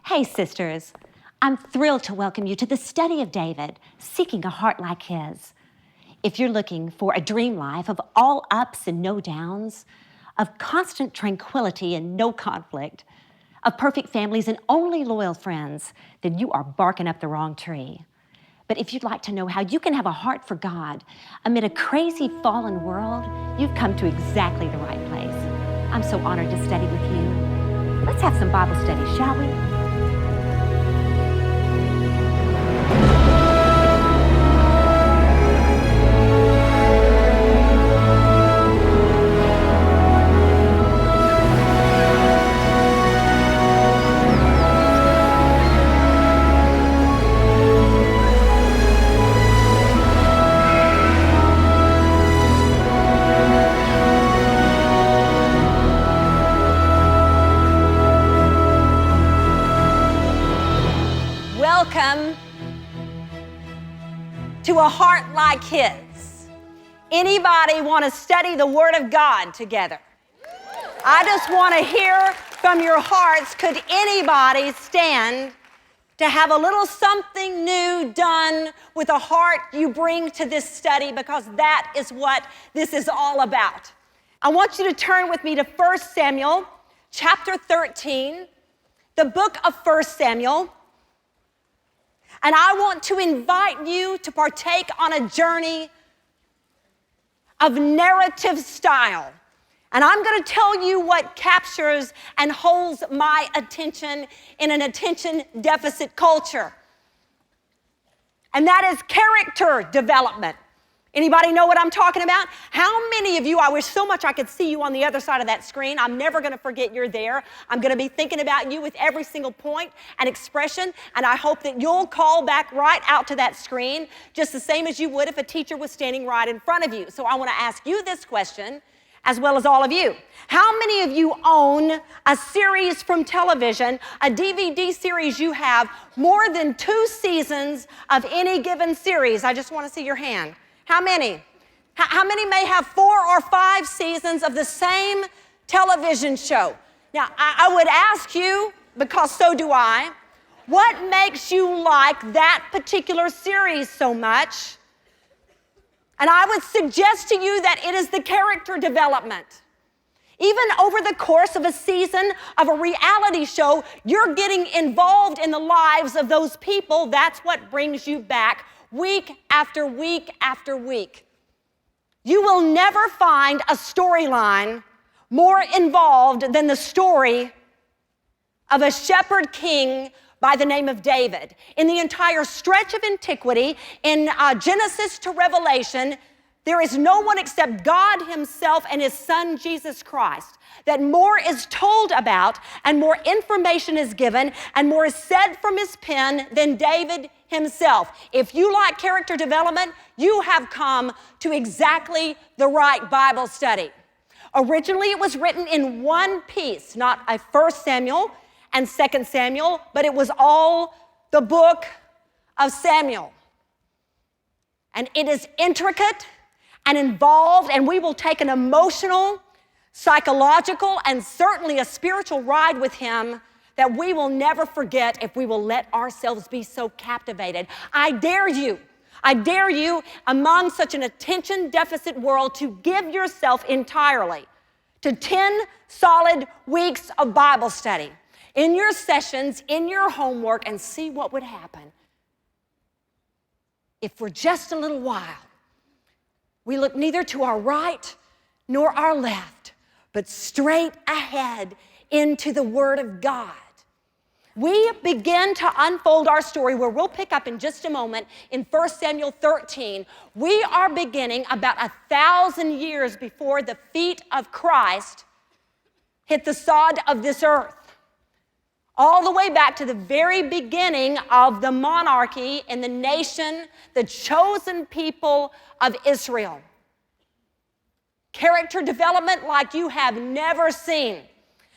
Hey, sisters. I'm thrilled to welcome you to the study of David, seeking a heart like his. If you're looking for a dream life of all ups and no downs, of constant tranquility and no conflict, of perfect families and only loyal friends, then you are barking up the wrong tree. But if you'd like to know how you can have a heart for God amid a crazy fallen world, you've come to exactly the right place. I'm so honored to study with you. Let's have some Bible study, shall we? Welcome to a heart like his. Anybody want to study the Word of God together? I just want to hear from your hearts, could anybody stand to have a little something new done with a heart you bring to this study, because that is what this is all about. I want you to turn with me to 1 Samuel chapter 13, the book of 1 Samuel. And I want to invite you to partake on a journey of narrative style. And I'm going to tell you what captures and holds my attention in an attention deficit culture. And that is character development. Anybody know what I'm talking about? How many of you, I wish so much I could see you on the other side of that screen. I'm never going to forget you're there. I'm going to be thinking about you with every single point and expression, and I hope that you'll call back right out to that screen, just the same as you would if a teacher was standing right in front of you. So I want to ask you this question, as well as all of you. How many of you own a series from television, a DVD series you have more than 2 seasons of any given series? I just want to see your hand. How many? How many may have 4 or 5 seasons of the same television show? Now, I would ask you, because so do I, what makes you like that particular series so much? And I would suggest to you that it is the character development. Even over the course of a season of a reality show, you're getting involved in the lives of those people. That's what brings you back week after week after week. You will never find a storyline more involved than the story of a shepherd king by the name of David. In the entire stretch of antiquity, in Genesis to Revelation, there is no one except God himself and his son, Jesus Christ, that more is told about and more information is given and more is said from his pen than David himself. If you like character development, you have come to exactly the right Bible study. Originally, it was written in one piece, not a 1 Samuel and 2 Samuel, but it was all the book of Samuel. And it is intricate and involved, and we will take an emotional, psychological, and certainly a spiritual ride with him that we will never forget if we will let ourselves be so captivated. I dare you, among such an attention deficit world, to give yourself entirely to 10 solid weeks of Bible study in your sessions, in your homework, and see what would happen if for just a little while we look neither to our right nor our left, but straight ahead into the Word of God. We begin to unfold our story, where we'll pick up in just a moment in 1 Samuel 13. We are beginning about 1,000 years before the feet of Christ hit the sod of this earth, all the way back to the very beginning of the monarchy in the nation, the chosen people of Israel. Character development like you have never seen.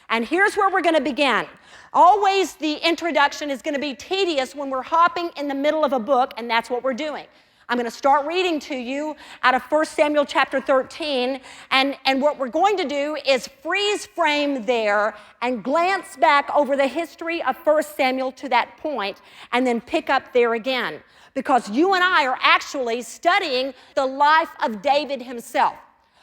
And here's where we're going to begin. Always the introduction is going to be tedious when we're hopping in the middle of a book, and that's what we're doing. I'm going to start reading to you out of 1 Samuel chapter 13, and what we're going to do is freeze frame there and glance back over the history of 1 Samuel to that point, and then pick up there again, because you and I are actually studying the life of David himself.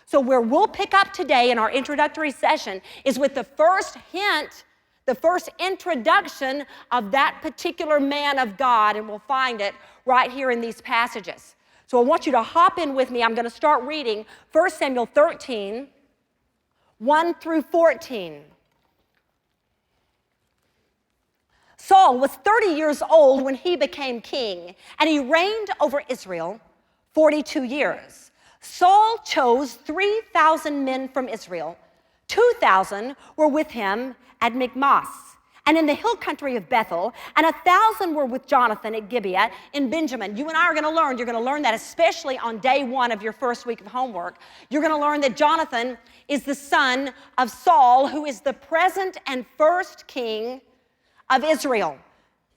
So where we'll pick up today in our introductory session is with the first hint, the first introduction of that particular man of God, and we'll find it right here in these passages. So I want you to hop in with me. I'm going to start reading 1 Samuel 13, 1 through 14. Saul was 30 years old when he became king, and he reigned over Israel 42 years. Saul chose 3,000 men from Israel. 2,000 were with him at Michmash and in the hill country of Bethel, and 1,000 were with Jonathan at Gibeah in Benjamin. You and I are going to learn, you're going to learn that especially on day one of your first week of homework. You're going to learn that Jonathan is the son of Saul, who is the present and first king of Israel.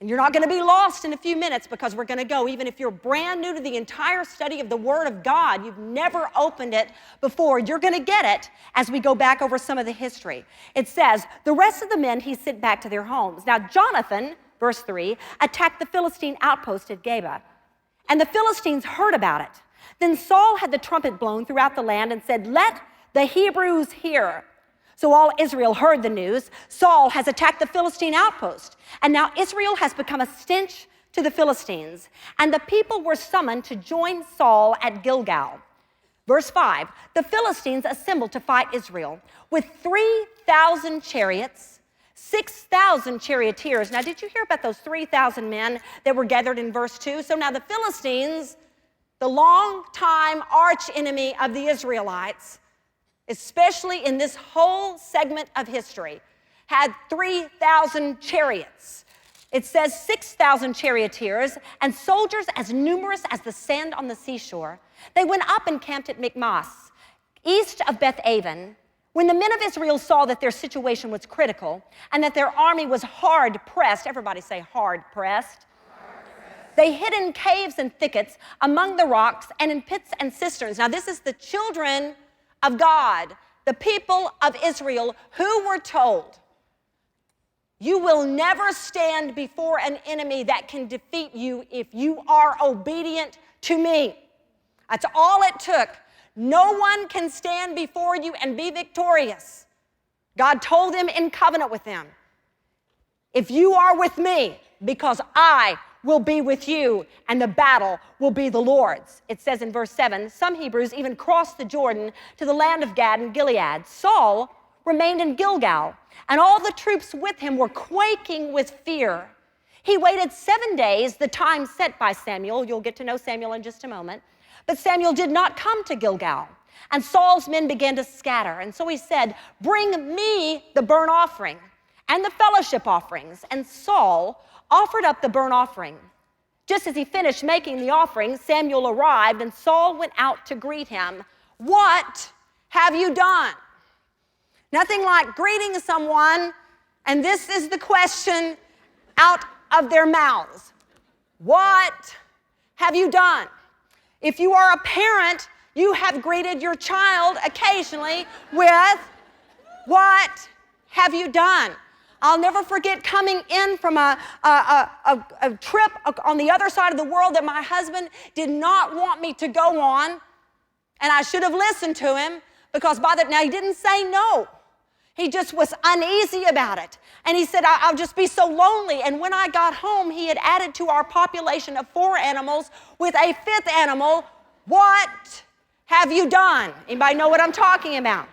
And you're not going to be lost in a few minutes, because we're going to go, even if you're brand new to the entire study of the Word of God, you've never opened it before, you're going to get it as we go back over some of the history. It says, the rest of the men he sent back to their homes. Now Jonathan, verse 3, attacked the Philistine outpost at Geba, and the Philistines heard about it. Then Saul had the trumpet blown throughout the land and said, let the Hebrews hear. So all Israel heard the news. Saul has attacked the Philistine outpost, and now Israel has become a stench to the Philistines. And the people were summoned to join Saul at Gilgal. Verse 5, the Philistines assembled to fight Israel with 3,000 chariots, 6,000 charioteers. Now, did you hear about those 3,000 men that were gathered in verse 2? So now the Philistines, the long-time arch enemy of the Israelites, especially in this whole segment of history, had 3,000 chariots. It says 6,000 charioteers and soldiers as numerous as the sand on the seashore. They went up and camped at Michmash, east of Beth-aven. When the men of Israel saw that their situation was critical and that their army was hard pressed, everybody say hard pressed, they hid in caves and thickets among the rocks and in pits and cisterns. Now this is the children of God, the people of Israel, who were told, you will never stand before an enemy that can defeat you if you are obedient to me. That's all it took. No one can stand before you and be victorious. God told them in covenant with them, if you are with me, because I will be with you, and the battle will be the Lord's. It says in verse 7, some Hebrews even crossed the Jordan to the land of Gad and Gilead. Saul remained in Gilgal, and all the troops with him were quaking with fear. He waited 7 days, the time set by Samuel. You'll get to know Samuel in just a moment. But Samuel did not come to Gilgal, and Saul's men began to scatter. And so he said, bring me the burnt offering and the fellowship offerings. And Saul offered up the burnt offering. Just as he finished making the offering, Samuel arrived, and Saul went out to greet him. What have you done? Nothing like greeting someone, and this is the question out of their mouths. What have you done? If you are a parent, you have greeted your child occasionally with, what have you done? I'll never forget coming in from a trip on the other side of the world that my husband did not want me to go on, and I should have listened to him, because now he didn't say no. He just was uneasy about it. And he said, I'll just be so lonely. And when I got home, he had added to our population of 4 animals with a 5th animal. What have you done? Anybody know what I'm talking about?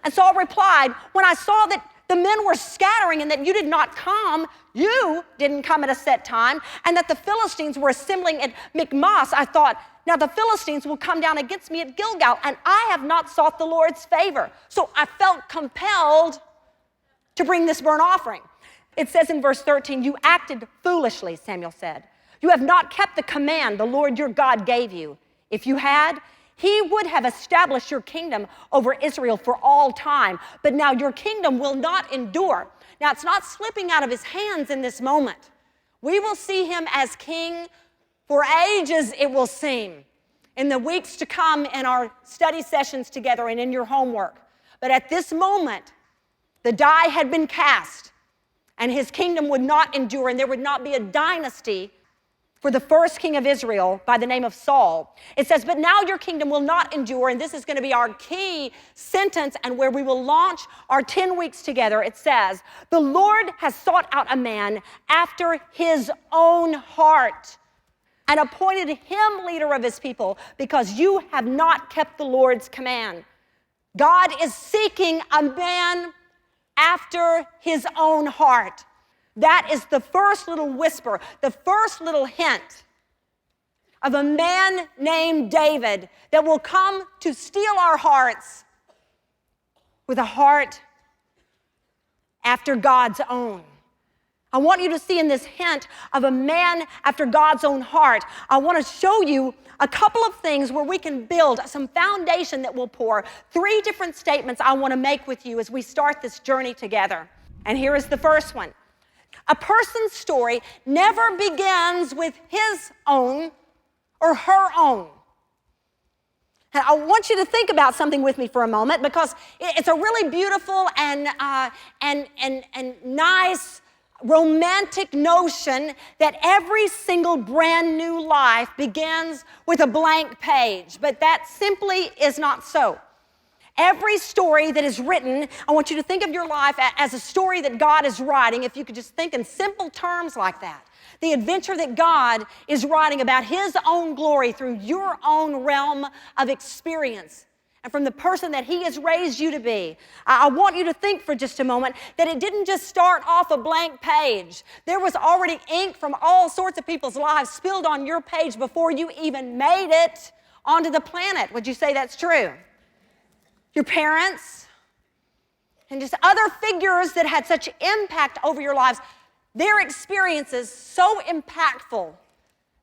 And Saul replied, when I saw that the men were scattering and that you did not come, you didn't come at a set time, and that the Philistines were assembling at Michmash, I thought, now the Philistines will come down against me at Gilgal, and I have not sought the Lord's favor. So I felt compelled to bring this burnt offering. It says in verse 13, you acted foolishly, Samuel said. You have not kept the command the Lord your God gave you. If you had, he would have established your kingdom over Israel for all time. But now your kingdom will not endure. Now it's not slipping out of his hands in this moment. We will see him as king For ages it will seem, in the weeks to come in our study sessions together and in your homework. But at this moment, the die had been cast, and his kingdom would not endure, and there would not be a dynasty for the first king of Israel by the name of Saul. It says, but now your kingdom will not endure, and this is going to be our key sentence and where we will launch our 10 weeks together. It says, the Lord has sought out a man after his own heart and appointed him leader of his people because you have not kept the Lord's command. God is seeking a man after his own heart. That is the first little whisper, the first little hint of a man named David that will come to steal our hearts with a heart after God's own. I want you to see in this hint of a man after God's own heart, I want to show you a couple of things where we can build some foundation that will pour. 3 different statements I want to make with you as we start this journey together. And here is the first one. A person's story never begins with his own or her own. And I want you to think about something with me for a moment because it's a really beautiful and nice romantic notion that every single brand new life begins with a blank page, but that simply is not so. Every story that is written, I want you to think of your life as a story that God is writing, if you could just think in simple terms like that. The adventure that God is writing about his own glory through your own realm of experience and from the person that he has raised you to be. I want you to think for just a moment that it didn't just start off a blank page. There was already ink from all sorts of people's lives spilled on your page before you even made it onto the planet. Would you say that's true? Your parents and just other figures that had such impact over your lives, their experiences so impactful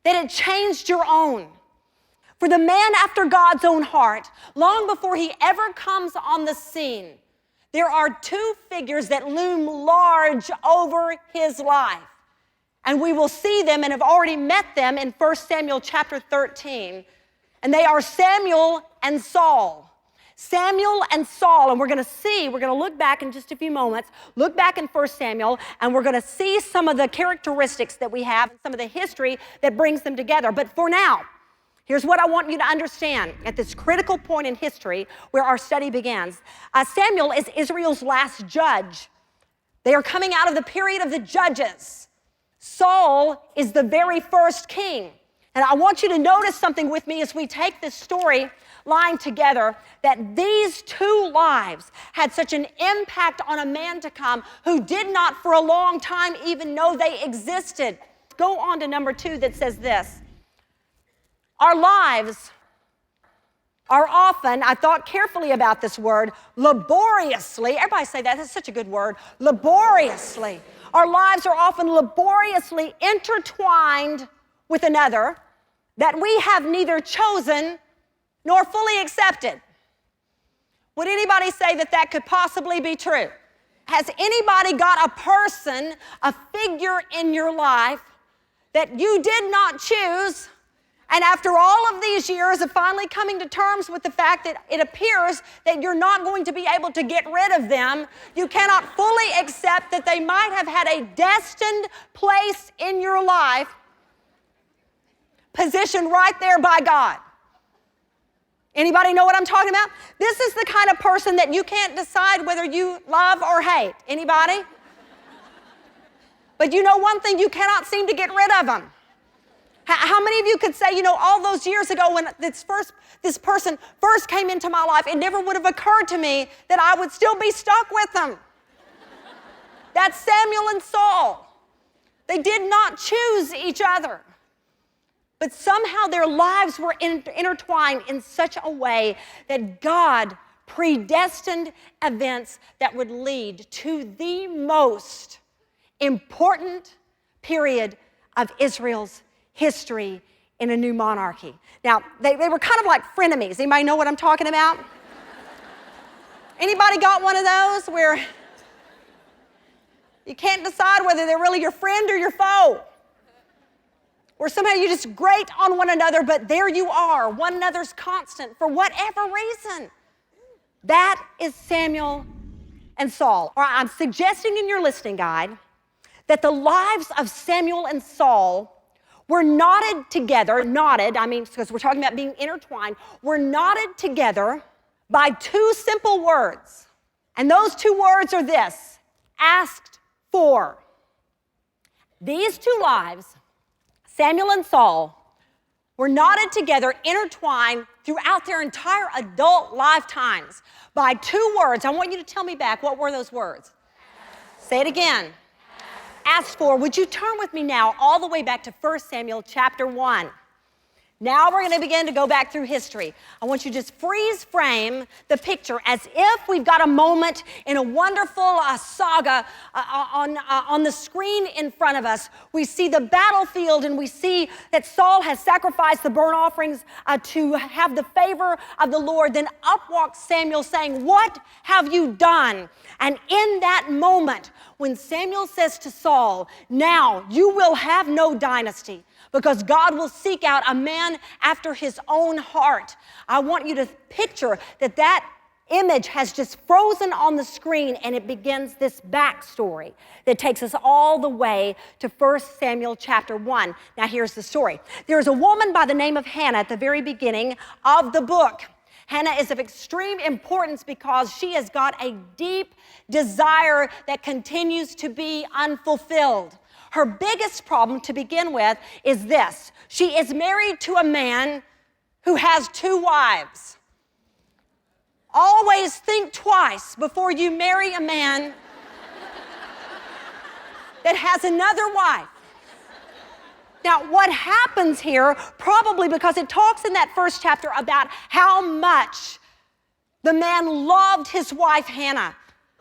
that it changed your own. For the man after God's own heart, long before he ever comes on the scene, there are 2 figures that loom large over his life. And we will see them and have already met them in 1 Samuel chapter 13. And they are Samuel and Saul. Samuel and Saul, and we're going to look back in just a few moments, look back in 1 Samuel, and we're going to see some of the characteristics that we have, some of the history that brings them together. But for now, here's what I want you to understand at this critical point in history where our study begins. Samuel is Israel's last judge. They are coming out of the period of the judges. Saul is the very first king. And I want you to notice something with me as we take this story line together, that these 2 lives had such an impact on a man to come who did not for a long time even know they existed. Go on to number 2 that says this. Our lives are often, I thought carefully about this word, laboriously, everybody say that, that's such a good word, laboriously. Our lives are often laboriously intertwined with another that we have neither chosen nor fully accepted. Would anybody say that that could possibly be true? Has anybody got a person, a figure in your life that you did not choose, and after all of these years of finally coming to terms with the fact that it appears that you're not going to be able to get rid of them, you cannot fully accept that they might have had a destined place in your life, positioned right there by God? Anybody know what I'm talking about? This is the kind of person that you can't decide whether you love or hate. Anybody? But you know one thing, you cannot seem to get rid of them. How many of you could say, all those years ago when this person first came into my life, it never would have occurred to me that I would still be stuck with them? That's Samuel and Saul. They did not choose each other. But somehow their lives were intertwined in such a way that God predestined events that would lead to the most important period of Israel's history in a new monarchy. Now, they were kind of like frenemies. Anybody know what I'm talking about? Anybody got one of those where you can't decide whether they're really your friend or your foe? or somehow you just grate on one another, but there you are, one another's constant for whatever reason. That is Samuel and Saul. Or I'm suggesting in your listening guide that the lives of Samuel and Saul were knotted together, because we're talking about being intertwined, were knotted together by two simple words. And those two words are this: asked for. These two lives, Samuel and Saul, were knotted together, intertwined throughout their entire adult lifetimes by two words. I want you to tell me back, what were those words? Say it again. Asked for. Would you turn with me now all the way back to 1 Samuel chapter 1? Now we're going to begin to go back through history. I want you to just freeze frame the picture as if we've got a moment in a wonderful saga on the screen in front of us. We see the battlefield and we see that Saul has sacrificed the burnt offerings to have the favor of the Lord. Then up walks Samuel saying, "What have you done?" And in that moment, when Samuel says to Saul, "Now you will have no dynasty, because God will seek out a man after his own heart," I want you to picture that image has just frozen on the screen, and it begins this backstory that takes us all the way to 1 Samuel chapter 1. Now here's the story. There's a woman by the name of Hannah at the very beginning of the book. Hannah is of extreme importance because she has got a deep desire that continues to be unfulfilled. Her biggest problem to begin with is this: she is married to a man who has two wives. Always think twice before you marry a man that has another wife. Now, what happens here, probably because it talks in that first chapter about how much the man loved his wife Hannah,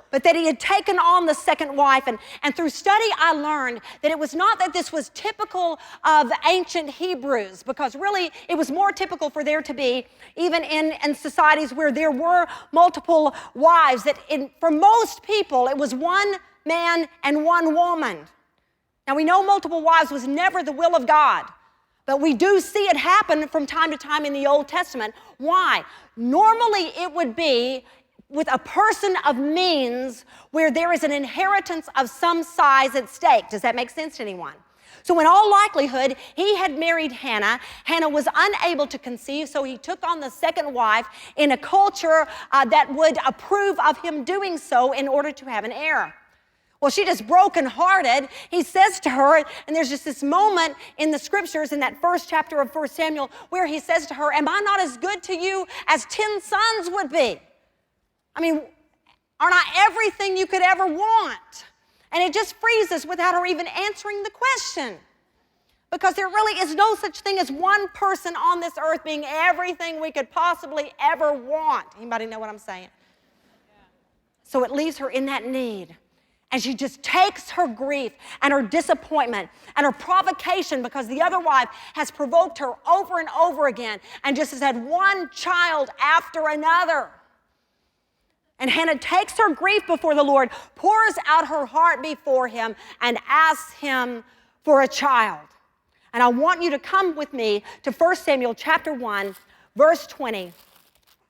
but that he had taken on the second wife. And through study, I learned that it was not that this was typical of ancient Hebrews, because really it was more typical for there to be, even in societies where there were multiple wives, that for most people it was one man and one woman. Now we know multiple wives was never the will of God, but we do see it happen from time to time in the Old Testament. Why? Normally it would be with a person of means where there is an inheritance of some size at stake. Does that make sense to anyone? So in all likelihood, he had married Hannah. Hannah was unable to conceive, so he took on the second wife in a culture that would approve of him doing so in order to have an heir. Well, she just brokenhearted. He says to her, and there's just this moment in the scriptures in that first chapter of 1 Samuel where he says to her, "Am I not as good to you as 10 sons would be?" I mean, aren't I everything you could ever want? And it just freezes without her even answering the question. Because there really is no such thing as one person on this earth being everything we could possibly ever want. Anybody know what I'm saying? Yeah. So it leaves her in that need. And she just takes her grief and her disappointment and her provocation, because the other wife has provoked her over and over again and just has had one child after another. And Hannah takes her grief before the Lord, pours out her heart before him, and asks him for a child. And I want you to come with me to 1 Samuel chapter 1, verse 20.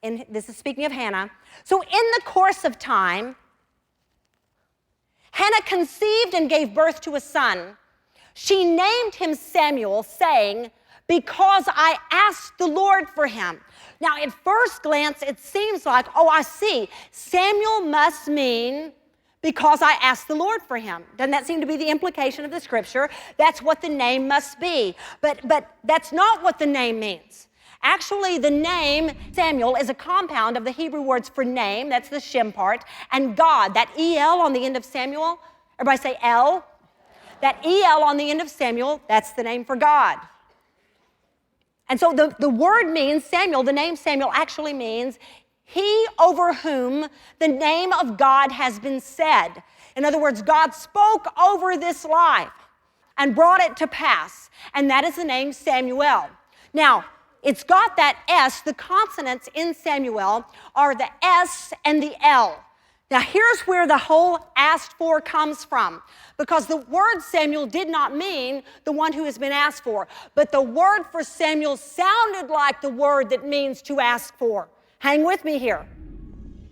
And this is speaking of Hannah. "So in the course of time, Hannah conceived and gave birth to a son. She named him Samuel, saying, 'Because I asked the Lord for him.'" Now, at first glance, it seems like, oh, I see. Samuel must mean, "because I asked the Lord for him." Doesn't that seem to be the implication of the scripture? That's what the name must be. But that's not what the name means. Actually, the name Samuel is a compound of the Hebrew words for name, that's the shem part, and God, that E-L on the end of Samuel. Everybody say L. That E-L on the end of Samuel, that's the name for God. And so the word means Samuel, the name Samuel actually means he over whom the name of God has been said. In other words, God spoke over this life and brought it to pass, and that is the name Samuel. Now, it's got that S. The consonants in Samuel are the S and the L. Now, here's where the whole asked for comes from, because the word Samuel did not mean the one who has been asked for, but the word for Samuel sounded like the word that means to ask for. Hang with me here.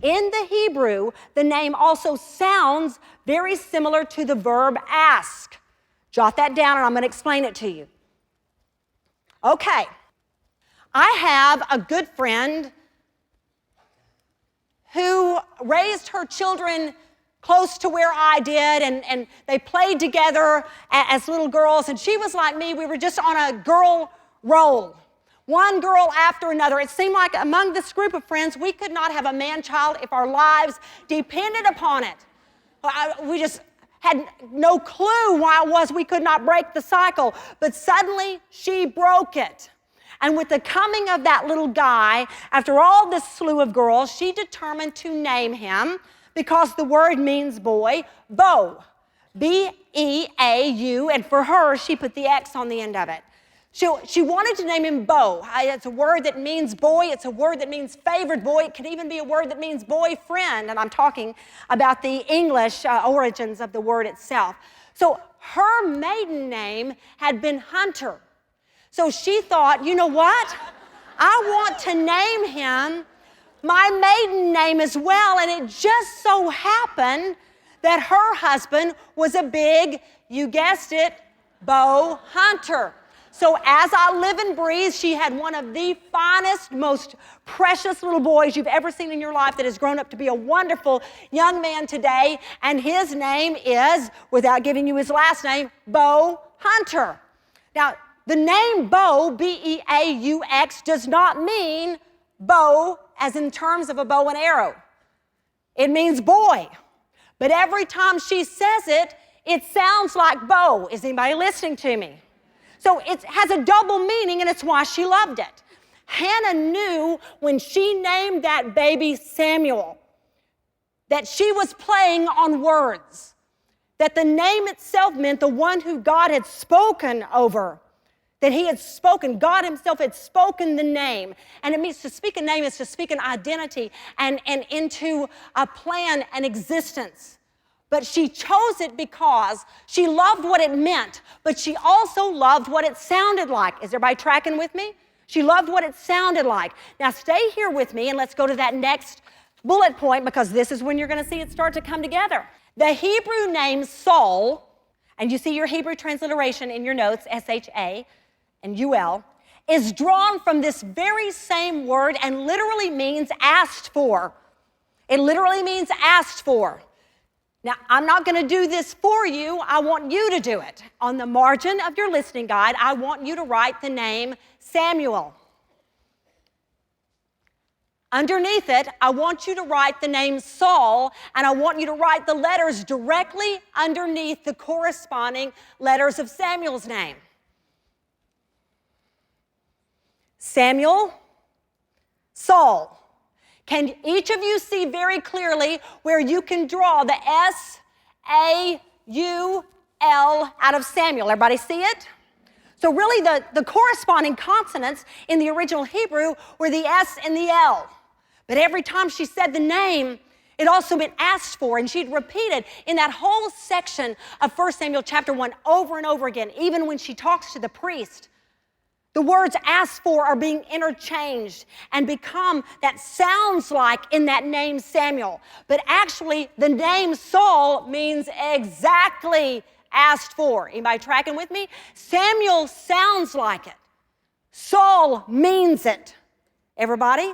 In the Hebrew, the name also sounds very similar to the verb ask. Jot that down and I'm going to explain it to you. Okay, I have a good friend who raised her children close to where I did, and they played together as little girls, and she was like me. We were just on a girl roll, one girl after another. It seemed like among this group of friends, we could not have a man-child if our lives depended upon it. We just had no clue why it was we could not break the cycle, but suddenly she broke it. And with the coming of that little guy, after all this slew of girls, she determined to name him, because the word means boy, Beau. B-E-A-U, and for her, she put the X on the end of it. She wanted to name him Beau. It's a word that means boy. It's a word that means favored boy. It could even be a word that means boyfriend, and I'm talking about the English origins of the word itself. So her maiden name had been Hunter. So she thought, you know what? I want to name him my maiden name as well. And it just so happened that her husband was a big, you guessed it, bow hunter. So as I live and breathe, she had one of the finest, most precious little boys you've ever seen in your life that has grown up to be a wonderful young man today. And his name is, without giving you his last name, Beau Hunter. Now, the name Beau, B-E-A-U-X, does not mean bow as in terms of a bow and arrow. It means boy. But every time she says it, it sounds like bow. Is anybody listening to me? So it has a double meaning, and it's why she loved it. Hannah knew when she named that baby Samuel that she was playing on words, that the name itself meant the one who God had spoken over, that he had spoken, God himself had spoken the name. And it means to speak a name is to speak an identity and into a plan and existence. But she chose it because she loved what it meant, but she also loved what it sounded like. Is everybody tracking with me? She loved what it sounded like. Now stay here with me and let's go to that next bullet point, because this is when you're going to see it start to come together. The Hebrew name Saul, and you see your Hebrew transliteration in your notes, S-H-A, and U-L, is drawn from this very same word and literally means asked for. It literally means asked for. Now, I'm not going to do this for you. I want you to do it. On the margin of your listening guide, I want you to write the name Samuel. Underneath it, I want you to write the name Saul, and I want you to write the letters directly underneath the corresponding letters of Samuel's name. Samuel, Saul. Can each of you see very clearly where you can draw the S-A-U-L out of Samuel? Everybody see it? So really the corresponding consonants in the original Hebrew were the S and the L. But every time she said the name, it also meant asked for, and she'd repeated in that whole section of 1 Samuel chapter 1 over and over again, even when she talks to the priest. The words asked for are being interchanged and become that sounds like in that name Samuel. But actually, the name Saul means exactly asked for. Anybody tracking with me? Samuel sounds like it. Saul means it. Everybody?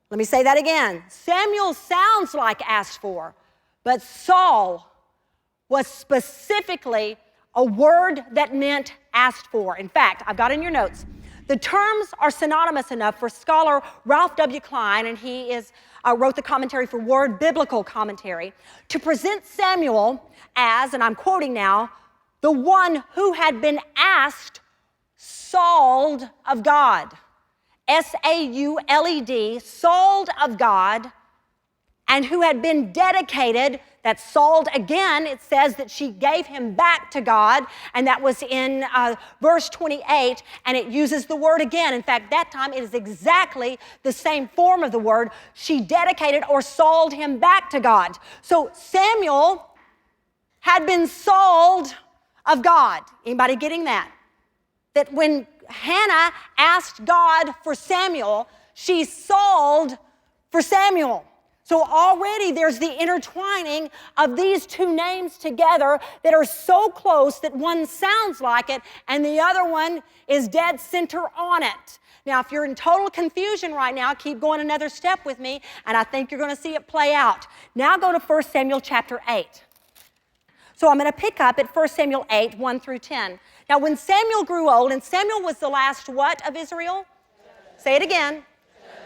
Let me say that again. Samuel sounds like asked for, but Saul was specifically a word that meant asked for. In fact, I've got in your notes, the terms are synonymous enough for scholar Ralph W. Klein, and he wrote the commentary for Word Biblical Commentary, to present Samuel as, and I'm quoting now, the one who had been asked, Sauled of God. S-A-U-L-E-D, Sauled of God, and who had been dedicated, that Saul, again, it says that she gave him back to God, and that was in verse 28, and it uses the word again. In fact, that time it is exactly the same form of the word. She dedicated or sold him back to God. So Samuel had been sold of God. Anybody getting that? That when Hannah asked God for Samuel, she sold for Samuel. So already there's the intertwining of these two names together that are so close that one sounds like it and the other one is dead center on it. Now, if you're in total confusion right now, keep going another step with me, and I think you're going to see it play out. Now go to 1 Samuel chapter 8. So I'm going to pick up at 1 Samuel 8, 1 through 10. Now, when Samuel grew old, and Samuel was the last what of Israel? Say it again.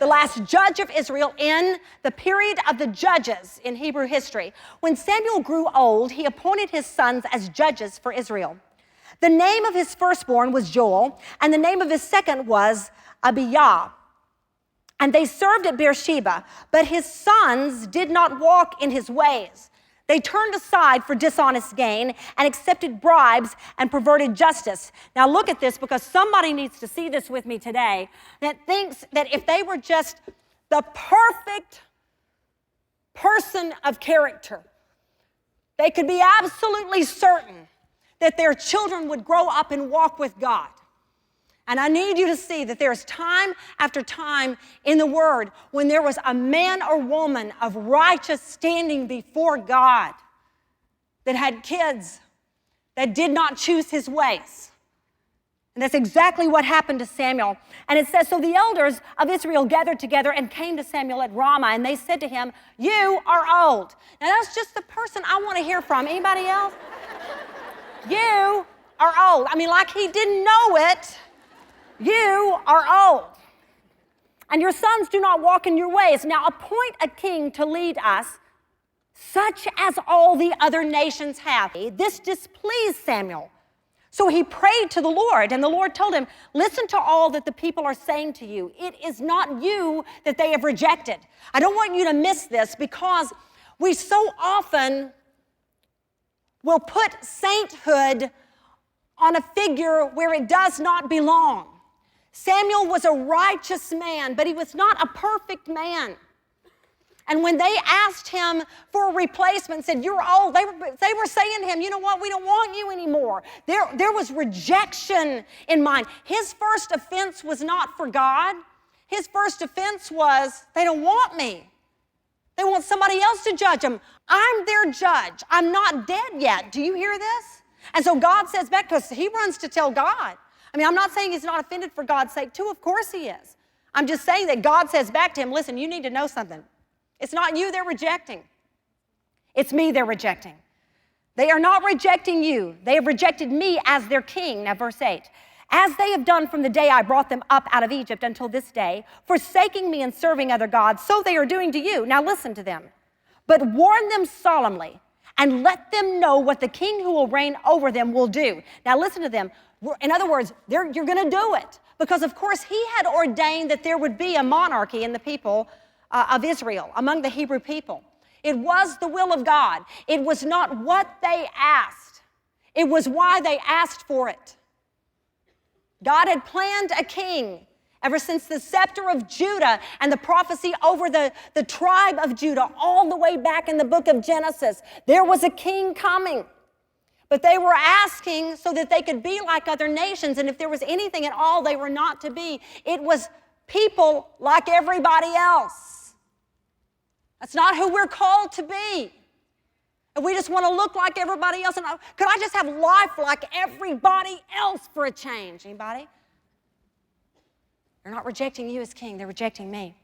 The last judge of Israel in the period of the judges in Hebrew history. When Samuel grew old, he appointed his sons as judges for Israel. The name of his firstborn was Joel, and the name of his second was Abijah. And they served at Beersheba, but his sons did not walk in his ways. They turned aside for dishonest gain and accepted bribes and perverted justice. Now look at this, because somebody needs to see this with me today that thinks that if they were just the perfect person of character, they could be absolutely certain that their children would grow up and walk with God. And I need you to see that there's time after time in the Word when there was a man or woman of righteous standing before God that had kids that did not choose his ways. And that's exactly what happened to Samuel. And it says, so the elders of Israel gathered together and came to Samuel at Ramah, and they said to him, you are old. Now that's just the person I want to hear from. Anybody else? You are old. I mean, like he didn't know it. You are old, and your sons do not walk in your ways. Now appoint a king to lead us, such as all the other nations have. This displeased Samuel. So he prayed to the Lord, and the Lord told him, listen to all that the people are saying to you. It is not you that they have rejected. I don't want you to miss this, because we so often will put sainthood on a figure where it does not belong. Samuel was a righteous man, but he was not a perfect man. And when they asked him for a replacement, said, you're old, they were saying to him, you know what, we don't want you anymore. There was rejection in mind. His first offense was not for God. His first offense was, they don't want me. They want somebody else to judge them. I'm their judge. I'm not dead yet. Do you hear this? And so God says back to us, he runs to tell God. I mean, I'm not saying he's not offended for God's sake, too. Of course he is. I'm just saying that God says back to him, listen, you need to know something. It's not you they're rejecting. It's me they're rejecting. They are not rejecting you. They have rejected me as their king. Now, verse 8. As they have done from the day I brought them up out of Egypt until this day, forsaking me and serving other gods, so they are doing to you. Now listen to them. But warn them solemnly and let them know what the king who will reign over them will do. Now listen to them. In other words, you're going to do it. Because, of course, he had ordained that there would be a monarchy in the people of Israel, among the Hebrew people. It was the will of God. It was not what they asked. It was why they asked for it. God had planned a king ever since the scepter of Judah and the prophecy over the tribe of Judah all the way back in the book of Genesis. There was a king coming. But they were asking so that they could be like other nations. And if there was anything at all they were not to be, it was people like everybody else. That's not who we're called to be. And we just want to look like everybody else. And could I just have life like everybody else for a change? Anybody? They're not rejecting you as king. They're rejecting me.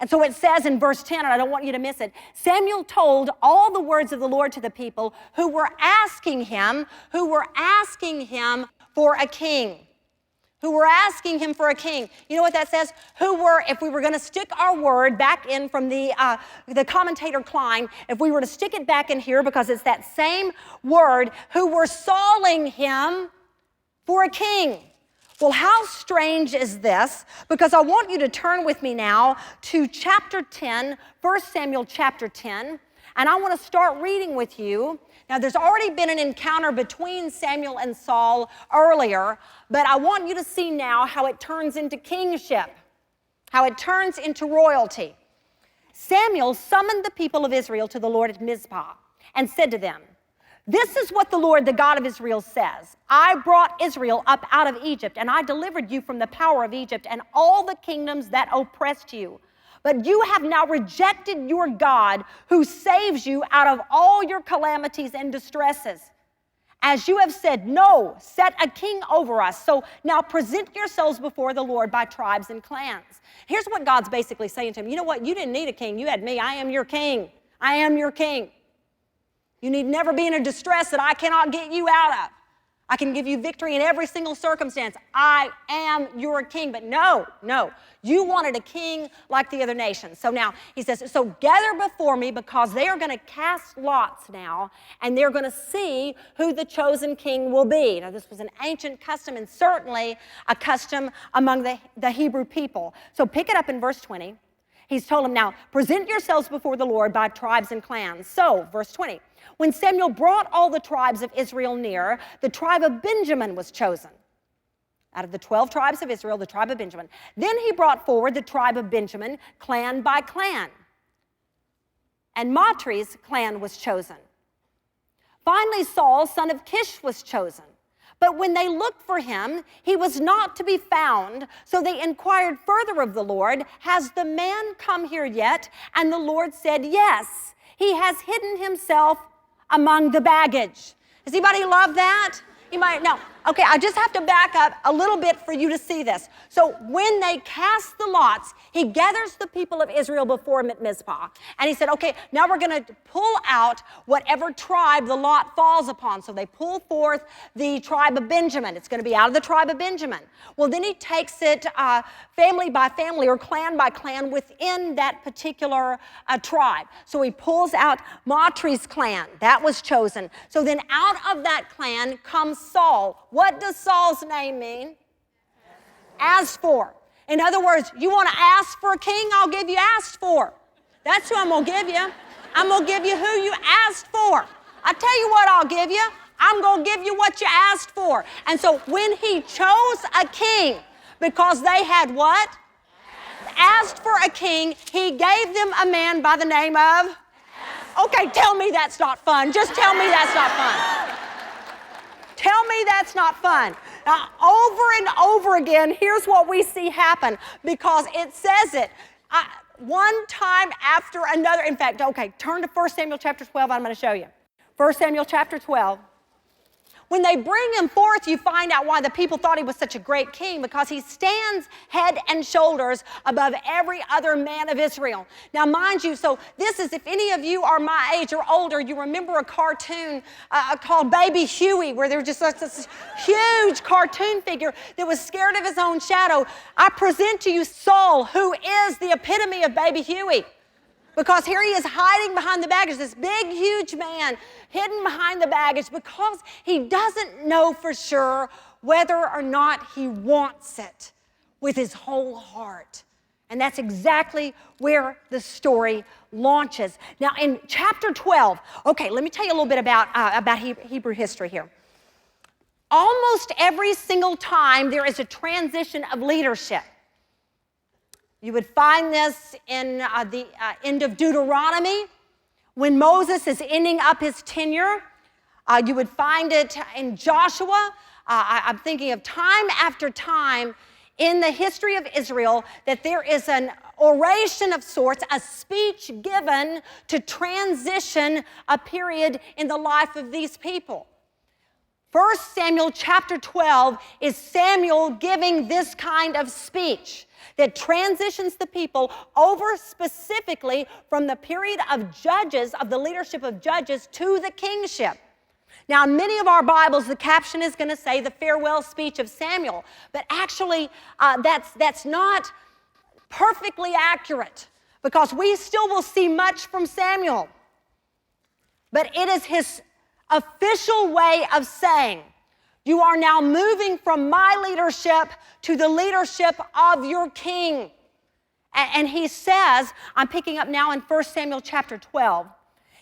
And so it says in verse 10, and I don't want you to miss it, Samuel told all the words of the Lord to the people who were asking him for a king. Who were asking him for a king. You know what that says? Who were, if we were going to stick our word back in from the commentator Klein, if we were to stick it back in here because it's that same word, who were sawing him for a king. Well, how strange is this? Because I want you to turn with me now to chapter 10, 1 Samuel chapter 10. And I want to start reading with you. Now, there's already been an encounter between Samuel and Saul earlier, but I want you to see now how it turns into kingship, how it turns into royalty. Samuel summoned the people of Israel to the Lord at Mizpah and said to them, "This is what the Lord, the God of Israel, says. I brought Israel up out of Egypt, and I delivered you from the power of Egypt and all the kingdoms that oppressed you. But you have now rejected your God who saves you out of all your calamities and distresses. As you have said, no, set a king over us. So now present yourselves before the Lord by tribes and clans." Here's what God's basically saying to him. You know what? You didn't need a king. You had me. I am your king. I am your king. You need never be in a distress that I cannot get you out of. I can give you victory in every single circumstance. I am your king. But no, you wanted a king like the other nations. So now he says, so gather before me, because they are going to cast lots now, and they're going to see who the chosen king will be. Now, this was an ancient custom, and certainly a custom among the Hebrew people. So pick it up in verse 20. He's told them, now, present yourselves before the Lord by tribes and clans. So, verse 20, when Samuel brought all the tribes of Israel near, the tribe of Benjamin was chosen. Out of the 12 tribes of Israel, the tribe of Benjamin. Then he brought forward the tribe of Benjamin, clan by clan. And Matri's clan was chosen. Finally, Saul, son of Kish, was chosen. But when they looked for him, he was not to be found. So they inquired further of the Lord, "Has the man come here yet?" And the Lord said, "Yes, he has hidden himself among the baggage." Does anybody love that? You might know. Okay, I just have to back up a little bit for you to see this. So when they cast the lots, he gathers the people of Israel before him at Mizpah. And he said, okay, now we're going to pull out whatever tribe the lot falls upon. So they pull forth the tribe of Benjamin. It's going to be out of the tribe of Benjamin. Well, then he takes it family by family or clan by clan within that particular tribe. So he pulls out Matri's clan. That was chosen. So then out of that clan comes Saul. What does Saul's name mean? Asked for. In other words, you want to ask for a king? I'll give you asked for. That's who I'm going to give you. I'm going to give you who you asked for. I tell you what I'll give you. I'm going to give you what you asked for. And so when he chose a king, because they had what? Asked for a king, he gave them a man by the name of? Okay, tell me that's not fun. Just tell me that's not fun. Tell me that's not fun. Now, over and over again, here's what we see happen, because it says it one time after another. In fact, okay, turn to 1 Samuel chapter 12. I'm going to show you. 1 Samuel chapter 12. When they bring him forth, you find out why the people thought he was such a great king, because he stands head and shoulders above every other man of Israel. Now, mind you, so this is, if any of you are my age or older, you remember a cartoon called Baby Huey, where there was just this huge cartoon figure that was scared of his own shadow. I present to you Saul, who is the epitome of Baby Huey. Because here he is hiding behind the baggage, this big, huge man hidden behind the baggage, because he doesn't know for sure whether or not he wants it with his whole heart. And that's exactly where the story launches. Now, in chapter 12, okay, let me tell you a little bit about Hebrew history here. Almost every single time there is a transition of leadership. You would find this in the end of Deuteronomy, when Moses is ending up his tenure. You would find it in Joshua. I'm thinking of time after time in the history of Israel that there is an oration of sorts, a speech given to transition a period in the life of these people. 1 Samuel chapter 12 is Samuel giving this kind of speech that transitions the people over specifically from the period of judges, of the leadership of judges, to the kingship. Now, in many of our Bibles, the caption is going to say the farewell speech of Samuel, but actually that's not perfectly accurate, because we still will see much from Samuel. But it is his official way of saying, you are now moving from my leadership to the leadership of your king. And he says, I'm picking up now in 1 Samuel chapter 12,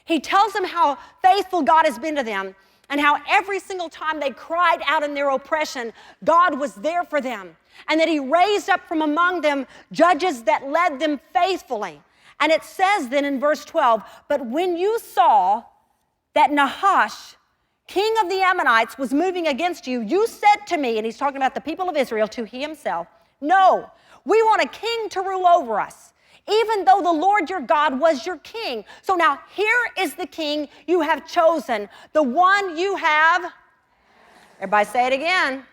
He tells them how faithful God has been to them and how every single time they cried out in their oppression, God was there for them, and that he raised up from among them judges that led them faithfully. And it says then in verse 12, but when you saw that Nahash, king of the Ammonites, was moving against you, you said to me, and he's talking about the people of Israel, to he himself, no, we want a king to rule over us, even though the Lord your God was your king. So now here is the king you have chosen, the one you have, everybody say it again,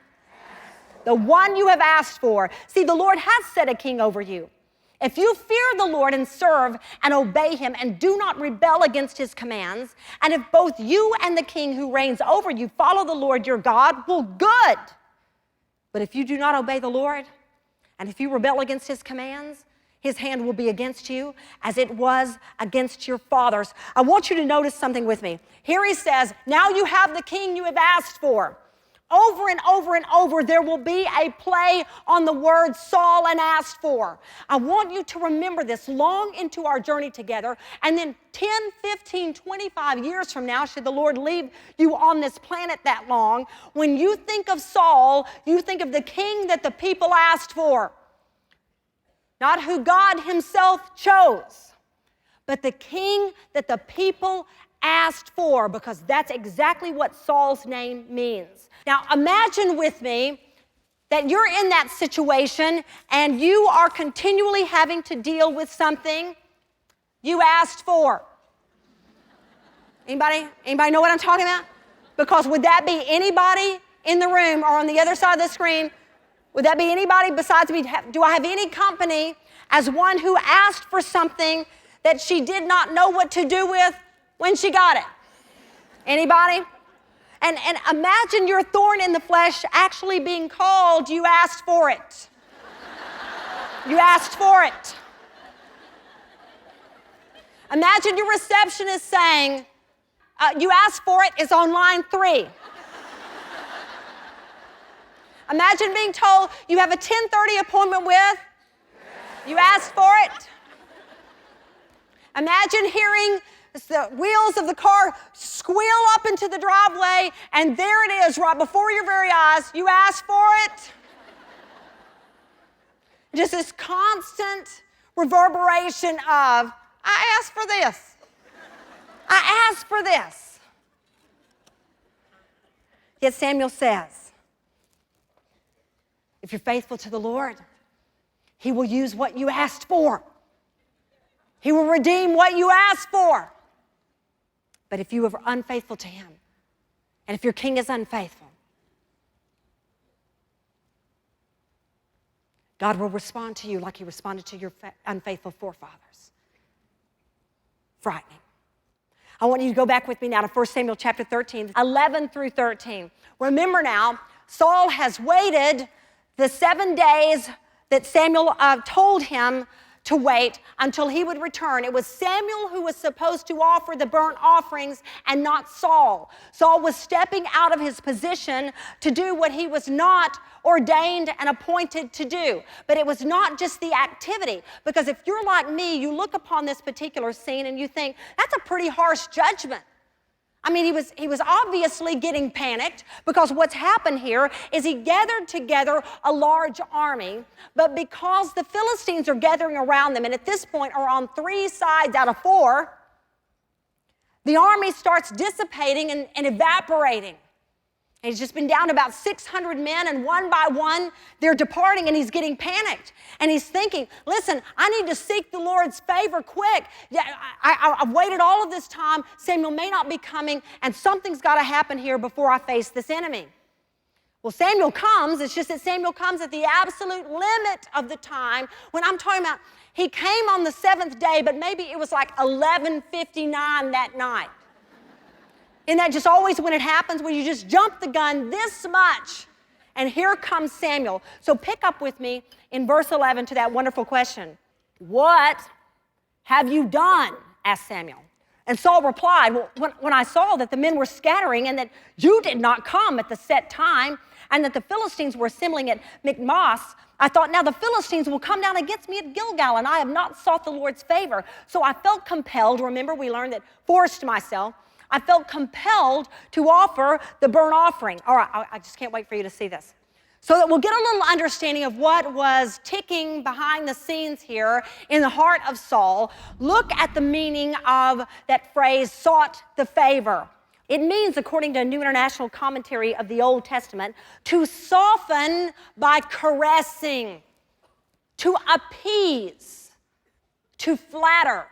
the one you have asked for. See, the Lord has set a king over you. If you fear the Lord and serve and obey him and do not rebel against his commands, and if both you and the king who reigns over you follow the Lord your God, well, good. But if you do not obey the Lord, and if you rebel against his commands, his hand will be against you as it was against your fathers. I want you to notice something with me. Here he says, now you have the king you have asked for. Over and over and over, there will be a play on the word Saul and asked for. I want you to remember this long into our journey together, and then 10, 15, 25 years from now, should the Lord leave you on this planet that long, when you think of Saul, you think of the king that the people asked for. Not who God himself chose, but the king that the people asked for, because that's exactly what Saul's name means. Now imagine with me that you're in that situation and you are continually having to deal with something you asked for. Anybody know what I'm talking about? Because would that be anybody in the room or on the other side of the screen? Would that be anybody besides me? Do I have any company as one who asked for something that she did not know what to do with when she got it? Anybody? And imagine your thorn in the flesh actually being called, you asked for it. You asked for it. Imagine your receptionist saying, you asked for it, it's on line 3. Imagine being told you have a 10:30 appointment with, you asked for it. Imagine hearing the wheels of the car squeal up into the driveway, and there it is right before your very eyes. You asked for it. Just this constant reverberation of, I asked for this. I asked for this. Yet Samuel says, if you're faithful to the Lord, he will use what you asked for. He will redeem what you asked for. But if you are unfaithful to him, and if your king is unfaithful, God will respond to you like he responded to your unfaithful forefathers. Frightening. I want you to go back with me now to 1 Samuel chapter 13, 11 through 13. Remember now, Saul has waited the 7 days that Samuel told him to wait until he would return. It was Samuel who was supposed to offer the burnt offerings and not Saul. Saul was stepping out of his position to do what he was not ordained and appointed to do. But it was not just the activity, because if you're like me, you look upon this particular scene and you think, that's a pretty harsh judgment. I mean, he was obviously getting panicked, because what's happened here is he gathered together a large army, but because the Philistines are gathering around them, and at this point are on 3 sides out of 4, the army starts dissipating and evaporating. And he's just been down to about 600 men, and one by one, they're departing, and he's getting panicked. And he's thinking, listen, I need to seek the Lord's favor quick. I've waited all of this time. Samuel may not be coming, and something's got to happen here before I face this enemy. Well, Samuel comes. It's just that Samuel comes at the absolute limit of the time. When I'm talking about, he came on the 7th day, but maybe it was like 11:59 that night. Isn't that just always when it happens, when you just jump the gun this much? And here comes Samuel. So pick up with me in verse 11 to that wonderful question. What have you done? Asked Samuel. And Saul replied, well, when I saw that the men were scattering and that you did not come at the set time, and that the Philistines were assembling at Michmash, I thought, now the Philistines will come down against me at Gilgal, and I have not sought the Lord's favor. So I felt compelled, remember we learned that forced myself, I felt compelled to offer the burnt offering. All right, I just can't wait for you to see this. So that we'll get a little understanding of what was ticking behind the scenes here in the heart of Saul. Look at the meaning of that phrase, sought the favor. It means, according to a New International Commentary of the Old Testament, to soften by caressing, to appease, to flatter.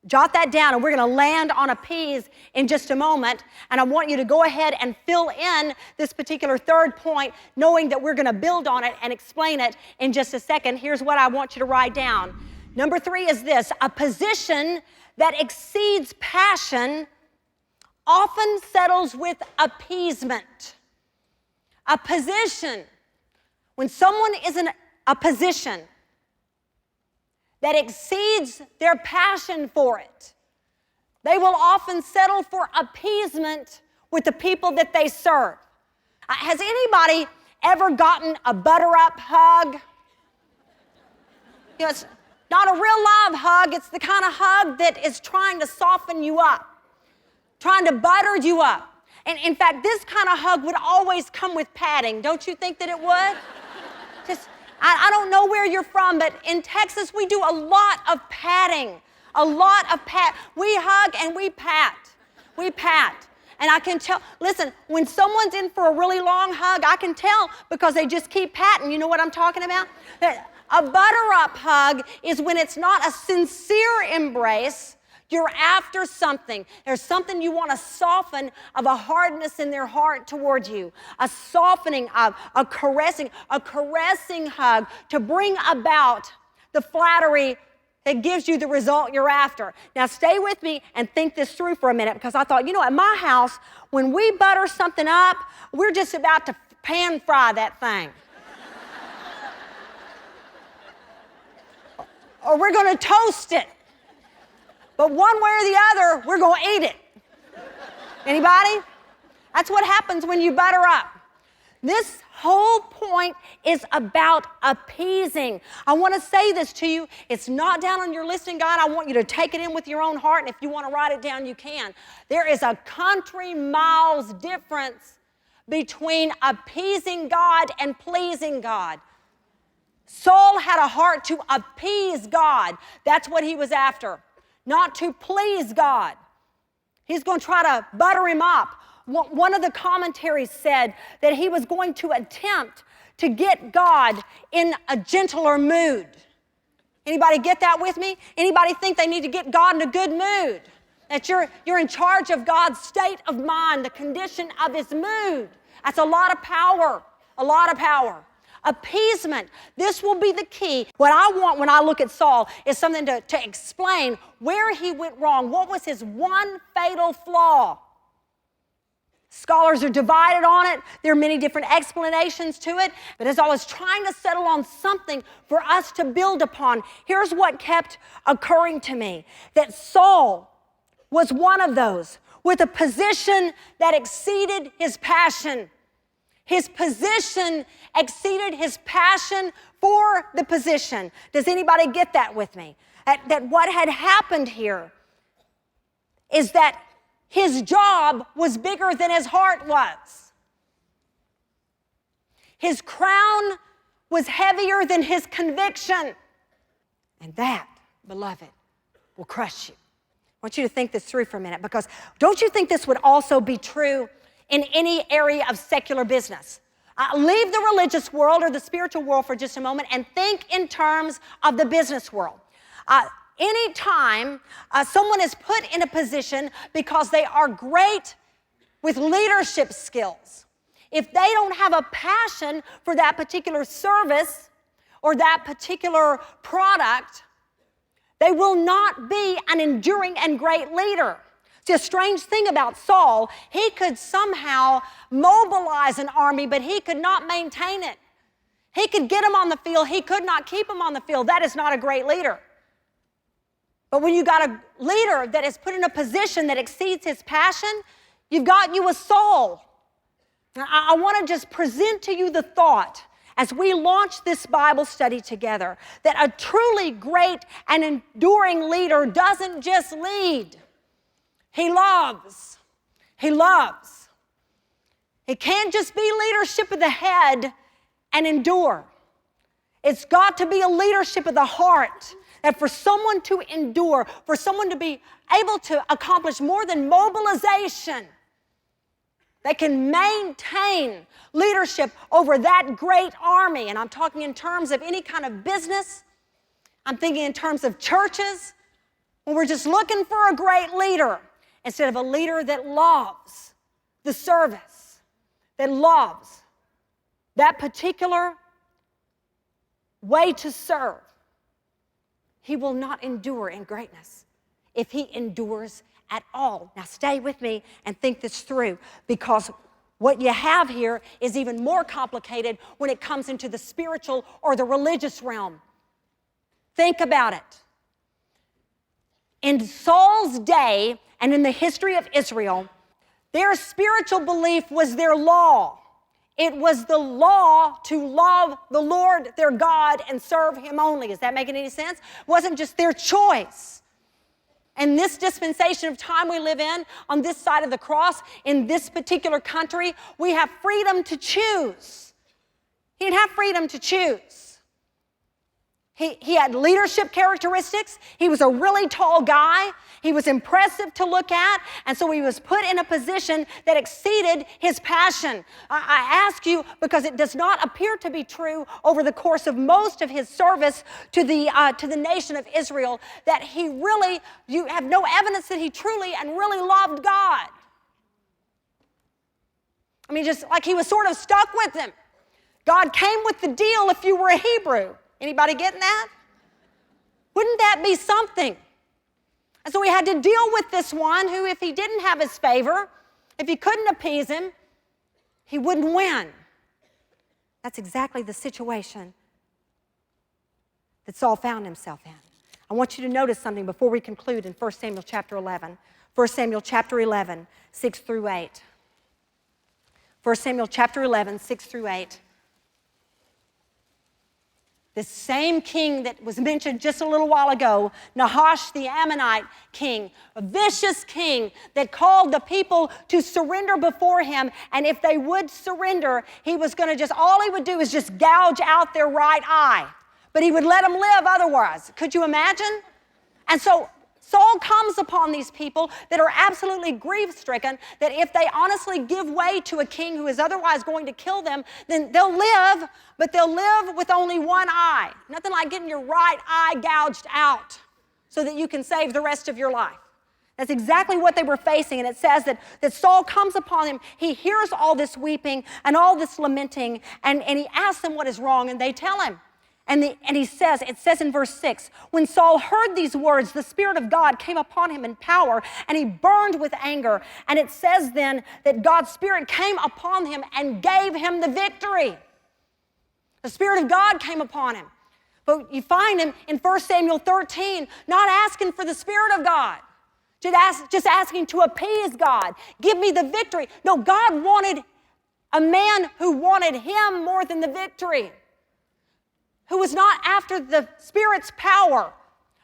Jot that down, and we're going to land on appease in just a moment. And I want you to go ahead and fill in this particular third point, knowing that we're going to build on it and explain it in just a second. Here's what I want you to write down. Number 3 is this: a position that exceeds passion often settles with appeasement. A position, when someone is in a position that exceeds their passion for it, they will often settle for appeasement with the people that they serve. Has anybody ever gotten a butter-up hug? You know, it's not a real live hug. It's the kind of hug that is trying to soften you up, trying to butter you up. And in fact, this kind of hug would always come with padding. Don't you think that it would? I don't know where you're from, but in Texas, we do a lot of patting, a lot of pat. We hug and we pat. We pat. And I can tell, listen, when someone's in for a really long hug, I can tell because they just keep patting. You know what I'm talking about? A butter-up hug is when it's not a sincere embrace. You're after something. There's something you want to soften of a hardness in their heart toward you. A softening of, a caressing hug to bring about the flattery that gives you the result you're after. Now stay with me and think this through for a minute, because I thought, at my house, when we butter something up, we're just about to pan fry that thing. Or we're going to toast it. But one way or the other, we're going to eat it. Anybody? That's what happens when you butter up. This whole point is about appeasing. I want to say this to you. It's not down on your listening guide. I want you to take it in with your own heart, and if you want to write it down, you can. There is a country miles difference between appeasing God and pleasing God. Saul had a heart to appease God. That's what he was after. Not to please God. He's going to try to butter him up. One of the commentaries said that he was going to attempt to get God in a gentler mood. Anybody get that with me? Anybody think they need to get God in a good mood? That you're in charge of God's state of mind, the condition of his mood. That's a lot of power, a lot of power. Appeasement. This will be the key. What I want when I look at Saul is something to explain where he went wrong. What was his one fatal flaw? Scholars are divided on it. There are many different explanations to it. But as I was trying to settle on something for us to build upon, here's what kept occurring to me. That Saul was one of those with a position that exceeded his passion. His position exceeded his passion for the position. Does anybody get that with me? That what had happened here is that his job was bigger than his heart was. His crown was heavier than his conviction. And that, beloved, will crush you. I want you to think this through for a minute, because don't you think this would also be true in any area of secular business? Leave the religious world or the spiritual world for just a moment and think in terms of the business world. Anytime someone is put in a position because they are great with leadership skills, if they don't have a passion for that particular service or that particular product, they will not be an enduring and great leader. See, a strange thing about Saul, he could somehow mobilize an army, but he could not maintain it. He could get them on the field. He could not keep them on the field. That is not a great leader. But when you got a leader that is put in a position that exceeds his passion, you've got you a Saul. I want to just present to you the thought as we launch this Bible study together that a truly great and enduring leader doesn't just lead. He loves. He loves. It can't just be leadership of the head and endure. It's got to be a leadership of the heart. That for someone to endure, for someone to be able to accomplish more than mobilization, they can maintain leadership over that great army. And I'm talking in terms of any kind of business. I'm thinking in terms of churches. When we're just looking for a great leader instead of a leader that loves the service, that loves that particular way to serve, he will not endure in greatness if he endures at all. Now stay with me and think this through, because what you have here is even more complicated when it comes into the spiritual or the religious realm. Think about it. In Saul's day and in the history of Israel, their spiritual belief was their law. It was the law to love the Lord their God and serve him only. Is that making any sense? It wasn't just their choice. And this dispensation of time we live in, on this side of the cross, in this particular country, we have freedom to choose. He didn't have freedom to choose. He had leadership characteristics. He was a really tall guy. He was impressive to look at, and so he was put in a position that exceeded his passion. I ask you because it does not appear to be true over the course of most of his service to the nation of Israel that he really, you have no evidence that he truly and really loved God. I mean, just like he was sort of stuck with him. God came with the deal if you were a Hebrew. Anybody getting that? Wouldn't that be something? And so we had to deal with this one who, if he didn't have his favor, if he couldn't appease him, he wouldn't win. That's exactly the situation that Saul found himself in. I want you to notice something before we conclude in 1 Samuel chapter 11. 1 Samuel chapter 11, 6 through 8. 1 Samuel chapter 11, 6 through 8. This same king that was mentioned just a little while ago, Nahash the Ammonite king, a vicious king that called the people to surrender before him. And if they would surrender, he was going to all he would do is just gouge out their right eye. But he would let them live otherwise. Could you imagine? And so Saul comes upon these people that are absolutely grief-stricken, that if they honestly give way to a king who is otherwise going to kill them, then they'll live, but they'll live with only one eye. Nothing like getting your right eye gouged out so that you can save the rest of your life. That's exactly what they were facing, and it says that Saul comes upon him. He hears all this weeping and all this lamenting, and he asks them what is wrong, and they tell him. And it says in verse 6, when Saul heard these words, the Spirit of God came upon him in power, and he burned with anger. And it says then that God's Spirit came upon him and gave him the victory. The Spirit of God came upon him. But you find him in 1 Samuel 13, not asking for the Spirit of God, just asking to appease God. Give me the victory. No, God wanted a man who wanted him more than the victory, who was not after the Spirit's power,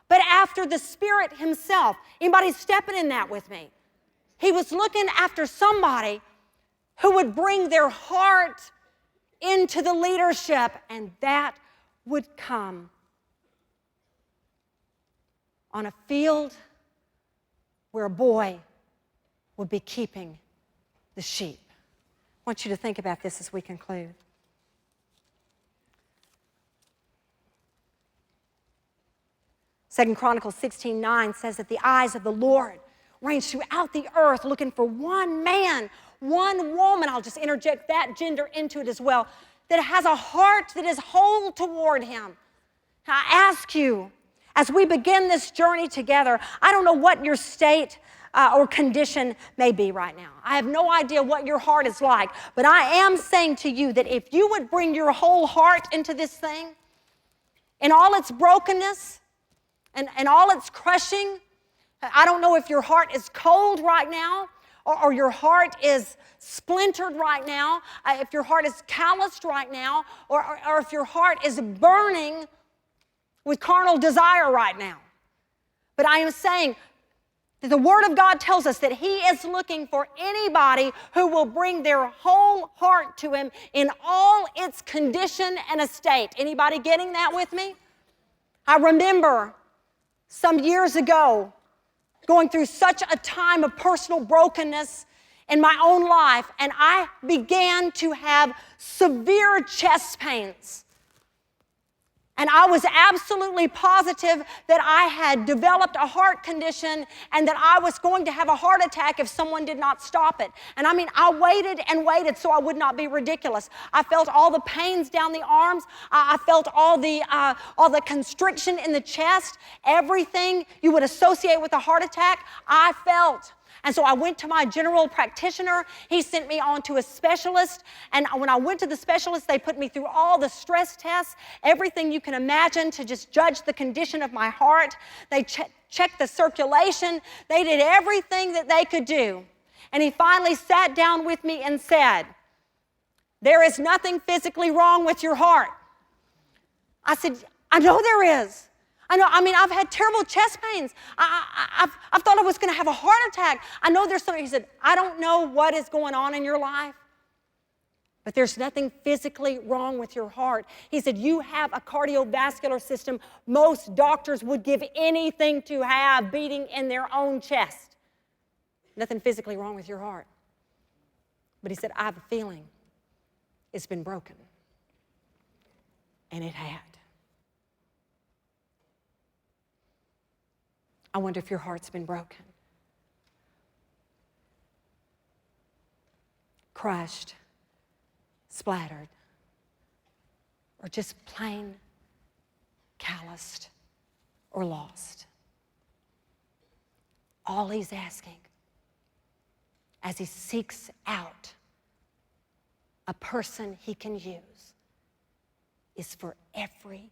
but after the Spirit himself. Anybody stepping in that with me? He was looking after somebody who would bring their heart into the leadership, and that would come on a field where a boy would be keeping the sheep. I want you to think about this as we conclude. 2 Chronicles 16:9 says that the eyes of the Lord range throughout the earth looking for one man, one woman, I'll just interject that gender into it as well, that has a heart that is whole toward him. I ask you, as we begin this journey together, I don't know what your state or condition may be right now. I have no idea what your heart is like, but I am saying to you that if you would bring your whole heart into this thing, in all its brokenness, and all its crushing, I don't know if your heart is cold right now or your heart is splintered right now, if your heart is calloused right now, or if your heart is burning with carnal desire right now. But I am saying that the Word of God tells us that He is looking for anybody who will bring their whole heart to Him in all its condition and estate. Anybody getting that with me? I remember some years ago going through such a time of personal brokenness in my own life, and I began to have severe chest pains. And I was absolutely positive that I had developed a heart condition and that I was going to have a heart attack if someone did not stop it. And I mean, I waited and waited so I would not be ridiculous. I felt all the pains down the arms. I felt all the constriction in the chest. Everything you would associate with a heart attack, I felt. And so I went to my general practitioner. He sent me on to a specialist. And when I went to the specialist, they put me through all the stress tests, everything you can imagine to just judge the condition of my heart. They checked the circulation. They did everything that they could do. And he finally sat down with me and said, "There is nothing physically wrong with your heart." I said, "I know there is. I've had terrible chest pains. I've thought I was going to have a heart attack. I know there's something." He said, "I don't know what is going on in your life, but there's nothing physically wrong with your heart." He said, "You have a cardiovascular system most doctors would give anything to have beating in their own chest. Nothing physically wrong with your heart." But he said, "I have a feeling it's been broken." And it had. I wonder if your heart's been broken, crushed, splattered, or just plain calloused or lost. All He's asking as He seeks out a person He can use is for every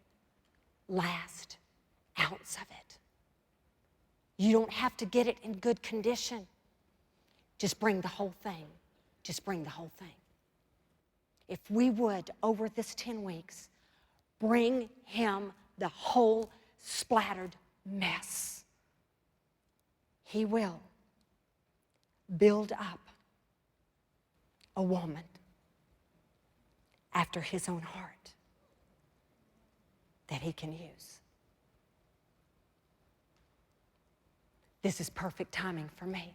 last ounce of it. You don't have to get it in good condition. Just bring the whole thing. Just bring the whole thing. If we would, over this 10 weeks, bring Him the whole splattered mess, He will build up a woman after His own heart that He can use. This is perfect timing for me.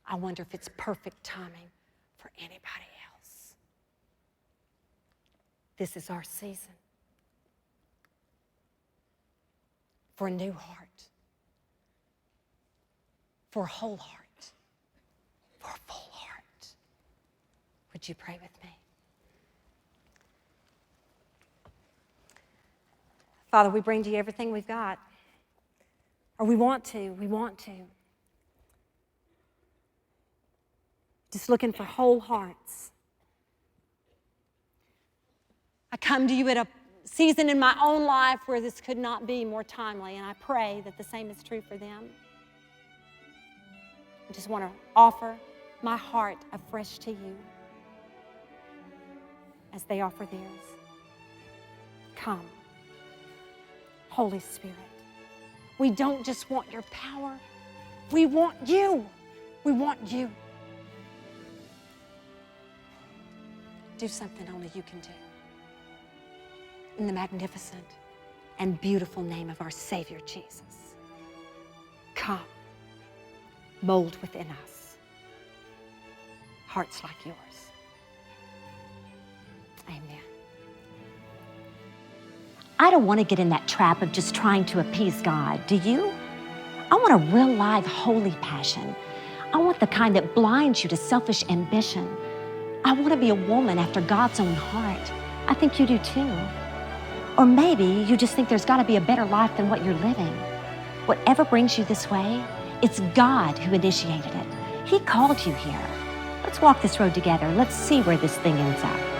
I wonder if it's perfect timing for anybody else. This is our season for a new heart, for a whole heart, for a full heart. Would you pray with me? Father, we bring to you everything we've got. Or we want to. Just looking for whole hearts. I come to you at a season in my own life where this could not be more timely, and I pray that the same is true for them. I just want to offer my heart afresh to you as they offer theirs. Come, Holy Spirit. We don't just want your power. We want you. We want you. Do something only you can do. In the magnificent and beautiful name of our Savior, Jesus. Come, mold within us hearts like yours. Amen. I don't want to get in that trap of just trying to appease God, do you? I want a real live holy passion. I want the kind that blinds you to selfish ambition. I want to be a woman after God's own heart. I think you do too. Or maybe you just think there's got to be a better life than what you're living. Whatever brings you this way, it's God who initiated it. He called you here. Let's walk this road together. Let's see where this thing ends up.